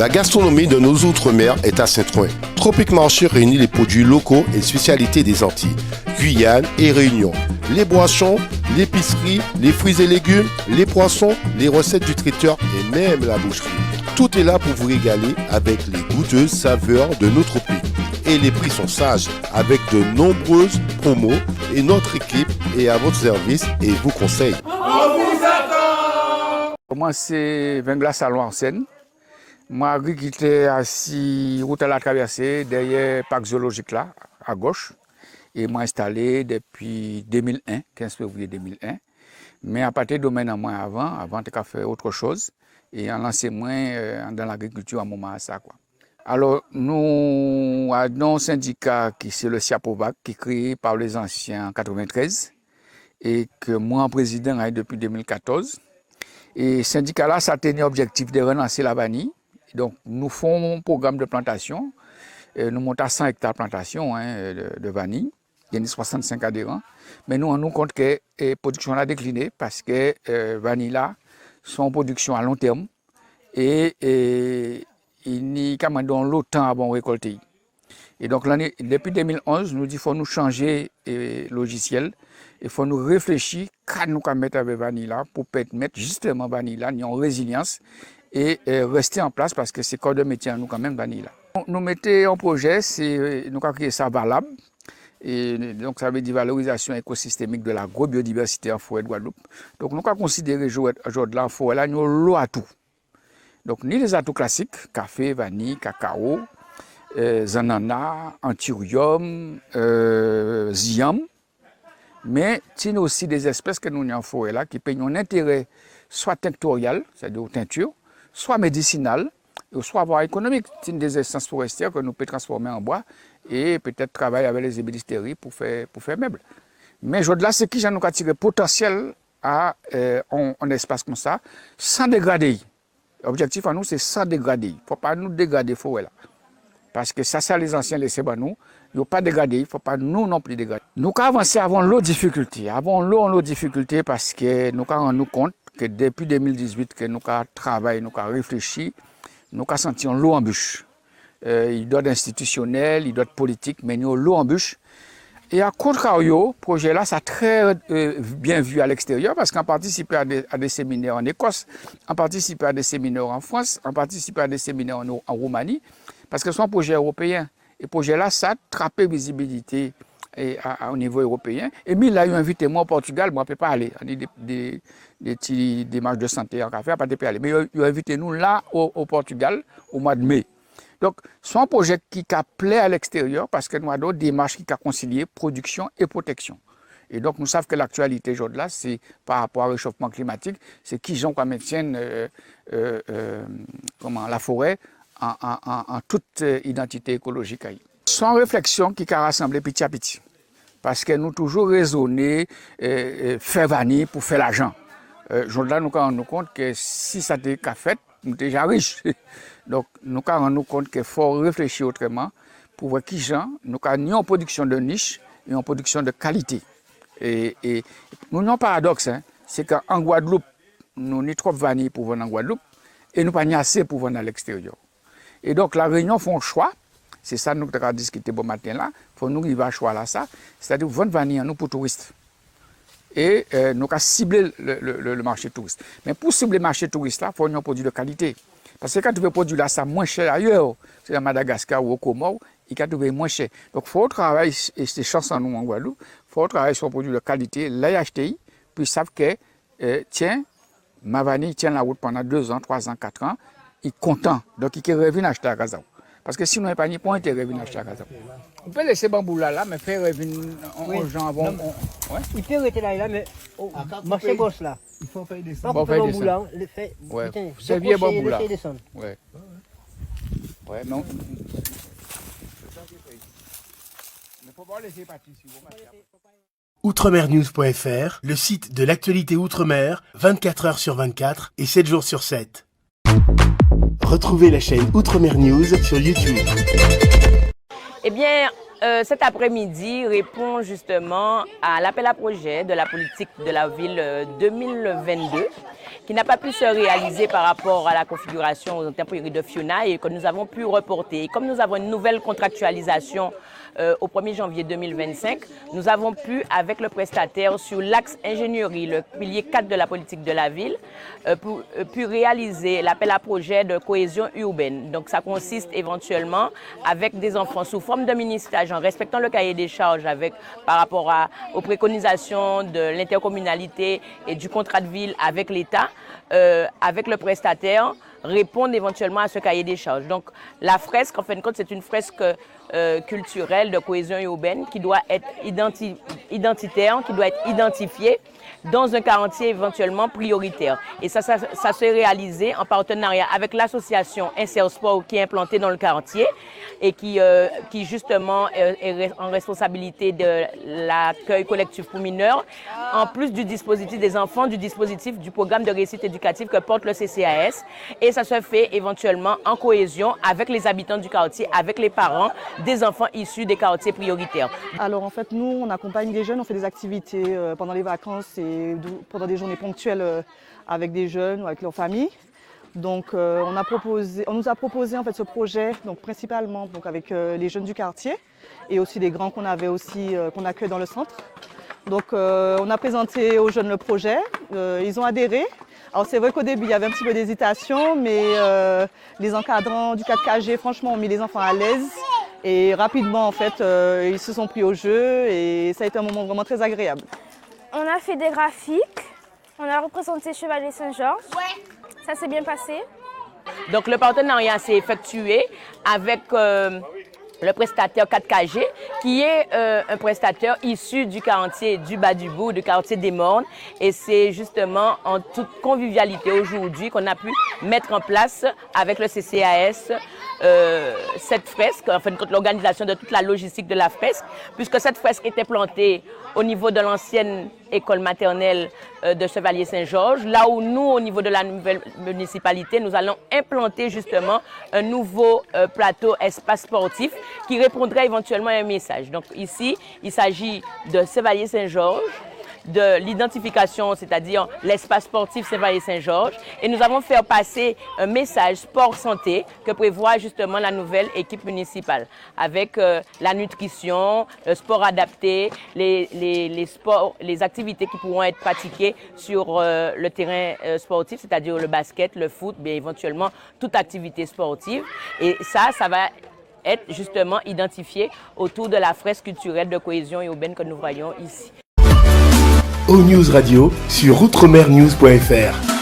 La gastronomie de nos outre-mer est à Saint-Ouen. Tropic Marché réunit les produits locaux et spécialités des Antilles, Guyane et Réunion. Les boissons, l'épicerie, les fruits et légumes, les poissons, les recettes du traiteur et même la boucherie. Tout est là pour vous régaler avec les goûteuses saveurs de notre pays. Et les prix sont sages avec de nombreuses promos et notre équipe est à votre service et vous conseille. On vous attend! Moi, c'est Venglas Salon en Seine. Moi, qui était assis route à la traversée, derrière le parc zoologique là, à gauche. Et moi installé depuis 2001, 15 février 2001. Mais à partir de domaine en moins avant de faire autre chose. Et en lancé moins dans l'agriculture à un moment à ça, quoi. Alors, nous avons un syndicat qui c'est le SIAPOVAC, qui est créé par les anciens en 93 et que moi, en président, depuis 2014. Et ce syndicat-là, ça a tenu objectif de relancer la vanille. Donc, nous faisons un programme de plantation. Nous montons à 100 hectares de plantation de vanille. Il y a 65 adhérents. Mais nous, on nous compte que la production a décliné parce que vanille là, sont en production à long terme. Et il n'y a qu'à dans longtemps avant de récolter. Et donc, depuis 2011, nous disons qu'il faut nous changer le logiciel. Il faut nous réfléchir quand nous mettre avec vanille là pour mettre justement vanille là en résilience et rester en place parce que c'est corps de métier à nous quand même vanille là. Nous mettons en projet, nous avons créé ça valable. Et donc ça veut dire valorisation écosystémique de l'agrobiodiversité en forêt de Guadeloupe. Donc nous avons considéré aujourd'hui la forêt là, nous avons l'eau à tout. Donc, ni les atouts classiques, café, vanille, cacao, zanana, anthurium, ziam, mais il y a aussi des espèces que nous avons en forêt là qui payent un intérêt soit tinctorial, c'est-à-dire aux teintures, soit médicinal, soit voire économique. C'est des essences forestières que nous pouvons transformer en bois et peut-être travailler avec les ébénisteries pour faire meubles. Mais aujourd'hui, c'est qui nous a tiré potentiel à un espace comme ça, sans dégrader. L'objectif à nous, c'est sans dégrader. Il ne faut pas nous dégrader la forêt là. Parce que ça les anciens laissés par nous. Il ne faut pas dégrader, il ne faut pas nous non plus dégrader. Nous avons avancé avant l'eau difficulté. Avant l'eau difficulté parce que nous avons rendu compte que depuis 2018, que nous avons travaillé, nous avons réfléchi, nous avons senti l'eau en bûche. Il doit être institutionnel, il doit être politique, mais nous avons l'eau en bûche. Et à contrario, ce projet-là, ça a très bien vu à l'extérieur parce qu'on participait à des séminaires en Écosse, on participait à des séminaires en France, on participait à des séminaires en Roumanie, parce que c'est un projet européen. Et ce projet-là, ça a trappé visibilité au niveau européen. Et il a invité moi au Portugal, moi je ne peux pas aller. On a des petites démarches de santé en café, je ne peux pas aller. Mais il a invité nous là au Portugal au mois de mai. Donc, c'est un projet qui a plaît à l'extérieur parce que nous avons des démarches qui ont concilié production et protection. Et donc, nous savons que l'actualité aujourd'hui, c'est par rapport au réchauffement climatique, c'est qui ont maintiennent la forêt en toute identité écologique. C'est une réflexion qui a rassemblé petit à petit. Parce que nous toujours raisonné, faire vanille pour faire l'argent. Aujourd'hui, nous avons rendu compte que si ça était fait, nous sommes déjà riches. Donc, nous avons rendu compte qu'il faut réfléchir autrement pour voir qui gens, nous avons une production de niche et une production de qualité. Et nous avons un paradoxe, c'est qu'en Guadeloupe, nous avons trop de vanille pour vendre en Guadeloupe et nous n'avons pas assez pour vendre à l'extérieur. Et donc, la Réunion fait un choix, c'est ça que nous avons discuté bon matin là, il faut nous arriver à choix là, ça, c'est-à-dire vendre vanille à nous pour touristes. Et nous avons ciblé le marché touriste. Mais pour cibler le marché touriste, il faut un produit de qualité. Parce que quand tu veux produire là, ça moins cher ailleurs, c'est à Madagascar ou au Comores, il faut trouver moins cher. Donc il faut travailler, et c'est chance en nous en Guadeloupe, il faut travailler sur un produit de qualité, l'acheter, puis ils savent que, tiens, ma vanille tient la route pendant 2 ans, 3 ans, 4 ans, il est content. Donc il revient acheter à Gaza. Parce que sinon, il n'y a pas de intérêt à acheter à Gaza. On peut laisser bambou là, mais faire revenir aux gens avant. Il peut rester là, mais marcher boss là. Il faut faire des bambou là, c'est vieux bambou là. Ouais. Ouais, non. Il faut pas laisser partir si vous Outremernews.fr, le site de l'actualité Outre-mer, 24 heures sur 24 et 7 jours sur 7. Retrouvez la chaîne Outremer News sur YouTube. Eh bien, cet après-midi répond justement à l'appel à projet de la politique de la ville 2022 qui n'a pas pu se réaliser par rapport à la configuration aux intempéries de Fiona et que nous avons pu reporter. Et comme nous avons une nouvelle contractualisation au 1er janvier 2025, nous avons pu, avec le prestataire, sur l'axe ingénierie, le pilier 4 de la politique de la ville, pu réaliser l'appel à projet de cohésion urbaine. Donc ça consiste éventuellement avec des enfants sous forme de mini-stage en respectant le cahier des charges par rapport aux préconisations de l'intercommunalité et du contrat de ville avec l'État, avec le prestataire, répondre éventuellement à ce cahier des charges. Donc la fresque, en fin de compte, c'est une fresque culturelle de cohésion urbaine qui doit être identitaire, qui doit être identifiée dans un quartier éventuellement prioritaire. Et ça s'est réalisé en partenariat avec l'association Insersport qui est implantée dans le quartier et qui justement est en responsabilité de l'accueil collectif pour mineurs, en plus du dispositif des enfants, du dispositif du programme de réussite éducative que porte le CCAS. Et ça se fait éventuellement en cohésion avec les habitants du quartier, avec les parents des enfants issus des quartiers prioritaires. Alors en fait, nous, on accompagne des jeunes, on fait des activités pendant les vacances et pendant des journées ponctuelles avec des jeunes ou avec leurs familles. Donc on nous a proposé en fait ce projet, donc principalement donc avec les jeunes du quartier et aussi les grands qu'on avait aussi qu'on accueille dans le centre. Donc on a présenté aux jeunes le projet, ils ont adhéré. Alors c'est vrai qu'au début il y avait un petit peu d'hésitation, mais les encadrants du 4KG franchement ont mis les enfants à l'aise. Et rapidement, en fait, ils se sont pris au jeu et ça a été un moment vraiment très agréable. On a fait des graphiques, on a représenté Chevalier Saint-Georges. Ça s'est bien passé. Donc le partenariat s'est effectué avec le prestataire 4KG, qui est un prestataire issu du quartier du Bas-du-Bourg, du quartier des Mornes. Et c'est justement en toute convivialité aujourd'hui qu'on a pu mettre en place avec le CCAS cette fresque, en fin de compte l'organisation de toute la logistique de la fresque, puisque cette fresque était plantée au niveau de l'ancienne école maternelle de Chevalier Saint-Georges, là où nous, au niveau de la nouvelle municipalité, nous allons implanter justement un nouveau plateau espace sportif qui répondrait éventuellement à un message. Donc ici, il s'agit de Chevalier Saint-Georges, de l'identification, c'est-à-dire l'espace sportif Chevalier-Saint-Georges. Et nous avons fait passer un message sport-santé que prévoit justement la nouvelle équipe municipale, avec la nutrition, le sport adapté, les sports, les activités qui pourront être pratiquées sur le terrain sportif, c'est-à-dire le basket, le foot, bien éventuellement toute activité sportive. Et ça va être justement identifié autour de la fresque culturelle de cohésion urbaine que nous voyons ici. ONews Radio sur outremernews.fr.